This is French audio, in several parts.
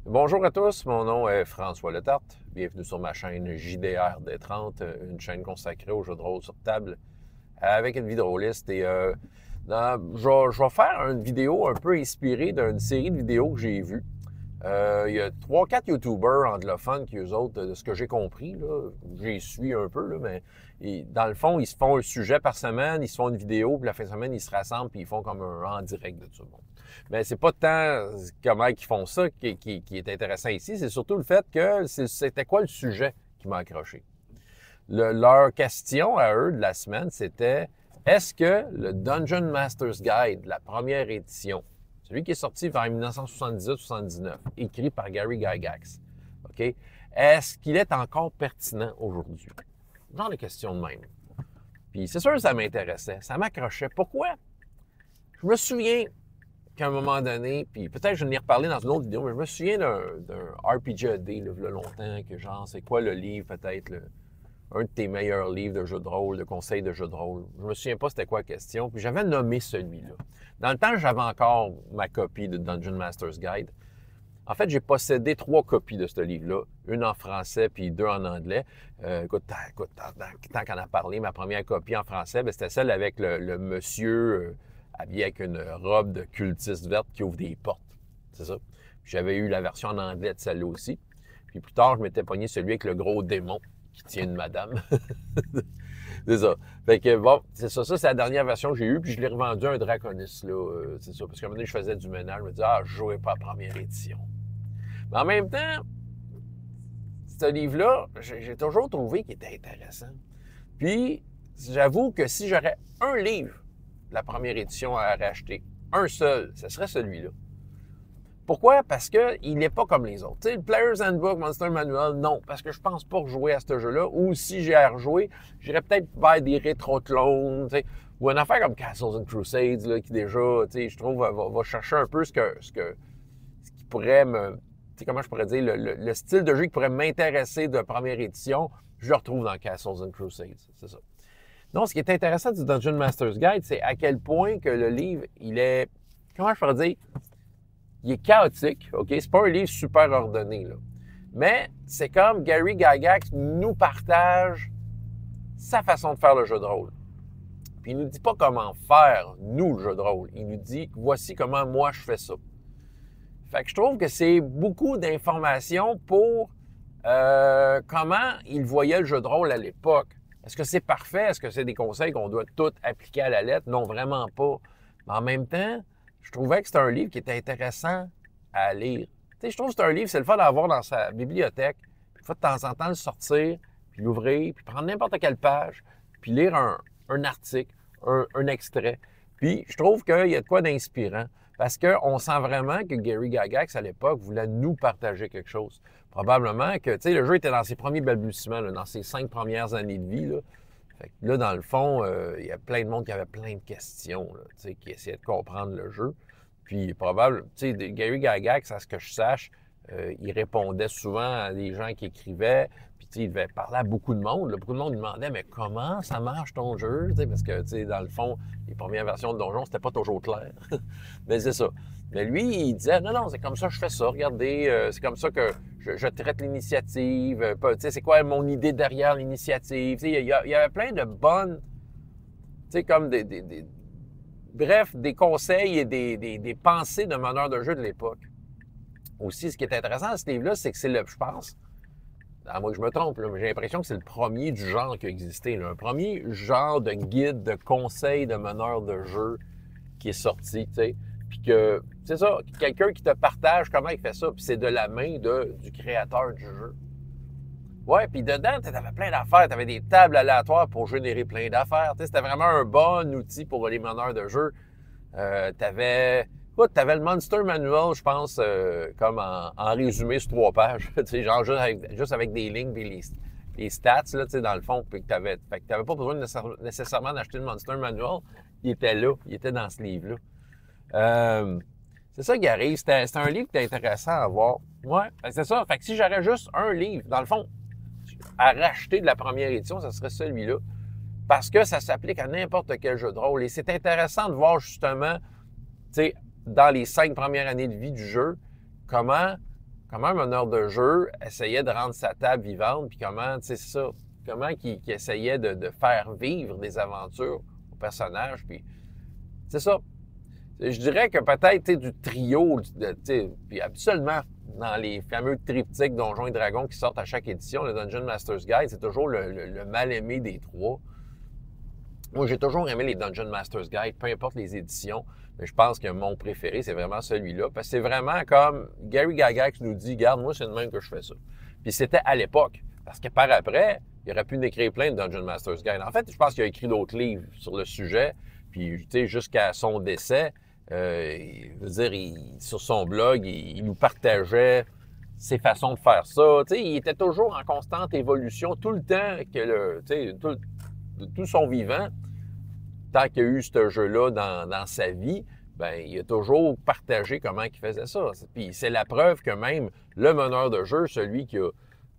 Bonjour à tous, mon nom est François Letarte. Bienvenue sur ma chaîne JDR D30, une chaîne consacrée aux jeux de rôle sur table avec une vidéoliste. Je vais faire une vidéo un peu inspirée d'une série de vidéos que j'ai vues. Il y a 3-4 YouTubers anglophones qui, eux autres, de ce que j'ai compris, là, j'y suis un peu, là, mais dans le fond, ils se font un sujet par semaine, ils se font une vidéo, puis la fin de semaine, ils se rassemblent, puis ils font comme un en direct de tout le monde. Mais c'est pas tant comment ils font ça qui est intéressant ici, c'est surtout le fait que c'était quoi le sujet qui m'a accroché. Leur question à eux de la semaine, c'était est-ce que le Dungeon Master's Guide, la première édition, celui qui est sorti vers 1978-79, écrit par Gary Gygax, OK? Est-ce qu'il est encore pertinent aujourd'hui? Genre de question de même. Puis c'est sûr que ça m'intéressait, ça m'accrochait. Pourquoi? Je me souviens qu'à un moment donné, puis peut-être je vais en y reparler dans une autre vidéo, mais je me souviens d'un RPG-AD, là, il y a longtemps, que genre, c'est quoi le livre, peut-être, un de tes meilleurs livres de jeux de rôle, de conseils de jeux de rôle. Je me souviens pas c'était quoi la question, puis j'avais nommé celui-là. Dans le temps, j'avais encore ma copie de Dungeon Master's Guide. En fait, j'ai possédé 3 copies de ce livre-là, une en français puis 2 en anglais. Écoute, tant qu'on a parlé, ma première copie en français, c'était celle avec le monsieur habillé avec une robe de cultiste verte qui ouvre des portes. C'est ça. J'avais eu la version en anglais de celle-là aussi. Puis plus tard, je m'étais pogné celui avec le gros démon qui tient une madame. C'est ça. Fait que bon, c'est ça. Ça, c'est la dernière version que j'ai eue, puis je l'ai revendu à un draconiste, là. C'est ça. Parce qu'à un moment donné, je faisais du ménage, je me disais, je jouais pas à la première édition. Mais en même temps, ce livre-là, j'ai toujours trouvé qu'il était intéressant. Puis, j'avoue que si j'aurais un livre de la première édition à racheter, un seul, ce serait celui-là. Pourquoi? Parce qu'il n'est pas comme les autres. Tu sais, le Player's Handbook, Monster Manual, non, parce que je pense pas rejouer à ce jeu-là. Ou si j'ai à rejouer, j'irais peut-être vers des rétro-clones, tu sais, ou une affaire comme Castles and Crusades, là, qui déjà, tu sais, je trouve, va chercher un peu ce qui pourrait me... Tu sais, comment je pourrais dire, le style de jeu qui pourrait m'intéresser de première édition, je le retrouve dans Castles and Crusades, c'est ça. Non, ce qui est intéressant du Dungeon Master's Guide, c'est à quel point que le livre, il est... Comment je pourrais dire? Il est chaotique, OK? C'est pas un livre super ordonné, là. Mais c'est comme Gary Gygax nous partage sa façon de faire le jeu de rôle. Puis il nous dit pas comment faire, nous, le jeu de rôle. Il nous dit, voici comment moi je fais ça. Fait que je trouve que c'est beaucoup d'informations pour comment il voyait le jeu de rôle à l'époque. Est-ce que c'est parfait? Est-ce que c'est des conseils qu'on doit tout appliquer à la lettre? Non, vraiment pas. Mais en même temps, je trouvais que c'était un livre qui était intéressant à lire. Tu sais, je trouve que c'est un livre, c'est le fun d'avoir dans sa bibliothèque. Il faut de temps en temps le sortir, puis l'ouvrir, puis prendre n'importe quelle page, puis lire un article, un extrait. Puis je trouve qu'il y a de quoi d'inspirant. Parce qu'on sent vraiment que Gary Gygax, à l'époque, voulait nous partager quelque chose. Probablement que, tu sais, le jeu était dans ses premiers balbutiements, là, dans ses 5 premières années de vie, là. Fait que là, dans le fond, il y a plein de monde qui avait plein de questions, là, tu sais, qui essayaient de comprendre le jeu. Puis, probablement, tu sais, Gary Gygax, à ce que je sache, il répondait souvent à des gens qui écrivaient. Puis, tu sais, il devait parler à beaucoup de monde. Là. Beaucoup de monde lui demandait, mais comment ça marche ton jeu? Tu sais, parce que, tu sais, dans le fond, les premières versions de Donjon, c'était pas toujours clair. Mais c'est ça. Mais lui, il disait, non, non, c'est comme ça que je fais ça. Regardez, c'est comme ça que je traite l'initiative. Tu sais, c'est quoi mon idée derrière l'initiative? Tu sais, il y avait plein de bonnes, tu sais, comme bref, des conseils et des pensées de meneurs de jeu de l'époque. Aussi, ce qui est intéressant dans ce livre-là, c'est que c'est je pense, à moins que je me trompe, là, mais j'ai l'impression que c'est le premier du genre qui a existé. Là. Un premier genre de guide, de conseil de meneurs de jeu qui est sorti, tu sais. Puis que, c'est ça, quelqu'un qui te partage comment il fait ça, puis c'est de la main du créateur du jeu. Ouais, puis dedans, tu avais plein d'affaires. Tu avais des tables aléatoires pour générer plein d'affaires. C'était vraiment un bon outil pour les meneurs de jeu. Tu avais le Monster Manual, je pense, comme en résumé sur 3 pages. Genre juste avec des lignes et les stats, là, dans le fond. Puis que tu n'avais pas besoin nécessairement d'acheter le Monster Manual. Il était là. Il était dans ce livre-là. C'est ça qui arrive. C'était un livre qui était intéressant à voir. Ouais, c'est ça. Fait que si j'aurais juste un livre, dans le fond, à racheter de la première édition, ce serait celui-là. Parce que ça s'applique à n'importe quel jeu de rôle. Et c'est intéressant de voir justement, tu sais, dans les 5 premières années de vie du jeu, comment comment un meneur de jeu essayait de rendre sa table vivante, puis comment, tu sais, c'est ça, comment qu'il essayait de faire vivre des aventures aux personnages, puis c'est ça. Je dirais que peut-être, tu sais, du trio, puis absolument, dans les fameux triptyques Donjons et Dragons qui sortent à chaque édition, le Dungeon Master's Guide, c'est toujours le mal-aimé des trois. Moi, j'ai toujours aimé les Dungeon Master's Guide, peu importe les éditions, mais je pense que mon préféré, c'est vraiment celui-là, parce que c'est vraiment comme Gary Gygax nous dit, regarde, moi, c'est de même que je fais ça. Puis c'était à l'époque, parce que par après, il aurait pu en écrire plein de Dungeon Master's Guide. En fait, je pense qu'il a écrit d'autres livres sur le sujet, puis, tu sais, jusqu'à son décès, je veux dire, sur son blog, il nous partageait ses façons de faire ça. Tu sais, il était toujours en constante évolution tout le temps que tout son vivant, tant qu'il y a eu ce jeu-là dans sa vie, ben il a toujours partagé comment il faisait ça. Puis c'est la preuve que même le meneur de jeu, celui qui a,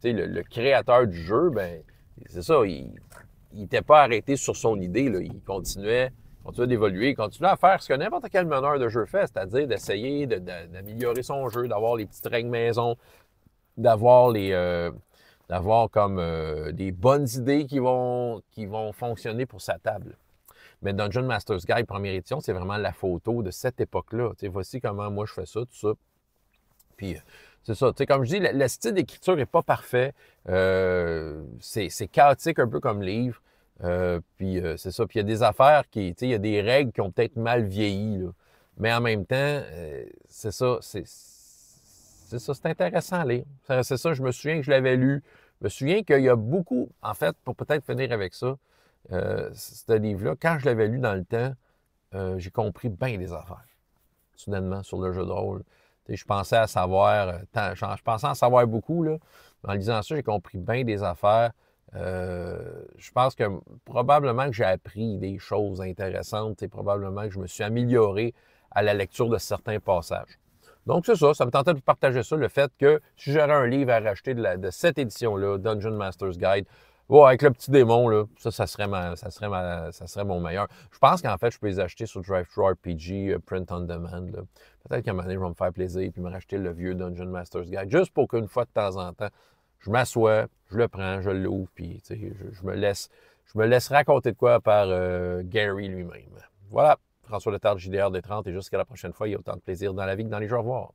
tu sais, le créateur du jeu, ben c'est ça, il n'était pas arrêté sur son idée, là. Il continuait d'évoluer, il continuait à faire ce que n'importe quel meneur de jeu fait, c'est-à-dire d'essayer d'améliorer son jeu, d'avoir les petites règles maison, d'avoir comme des bonnes idées qui vont fonctionner pour sa table. Mais Dungeon Master's Guide, première édition, c'est vraiment la photo de cette époque-là. Tu sais, voici comment moi je fais ça, tout ça. Puis c'est ça. Tu sais, comme je dis, le style d'écriture n'est pas parfait. C'est chaotique un peu comme livre. Puis c'est ça. Puis il y a des affaires tu sais, il y a des règles qui ont peut-être mal vieilli, là. Mais en même temps, c'est ça, c'est intéressant à lire. C'est ça, je me souviens que je l'avais lu. Je me souviens qu'il y a beaucoup, en fait, pour peut-être finir avec ça, ce livre-là, quand je l'avais lu dans le temps, j'ai compris bien des affaires, soudainement, sur le jeu de rôle. Tu sais, je pensais à savoir, je pensais en savoir beaucoup, là. En lisant ça, j'ai compris bien des affaires. Je pense que probablement que j'ai appris des choses intéressantes et probablement que je me suis amélioré à la lecture de certains passages. Donc, c'est ça me tentait de vous partager ça, le fait que si j'aurais un livre à racheter de cette édition-là, Dungeon Master's Guide, avec le petit démon, là, ça serait mon meilleur. Je pense qu'en fait, je peux les acheter sur DriveThruRPG, Print on Demand. Peut-être qu'à un moment donné, je vais me faire plaisir et me racheter le vieux Dungeon Master's Guide, juste pour qu'une fois de temps en temps, je m'assois, je le prends, je l'ouvre, puis je me laisse raconter de quoi par Gary lui-même. Voilà, François Letard, JDR des 30, et jusqu'à la prochaine fois, il y a autant de plaisir dans la vie que dans les jeux. Au revoir.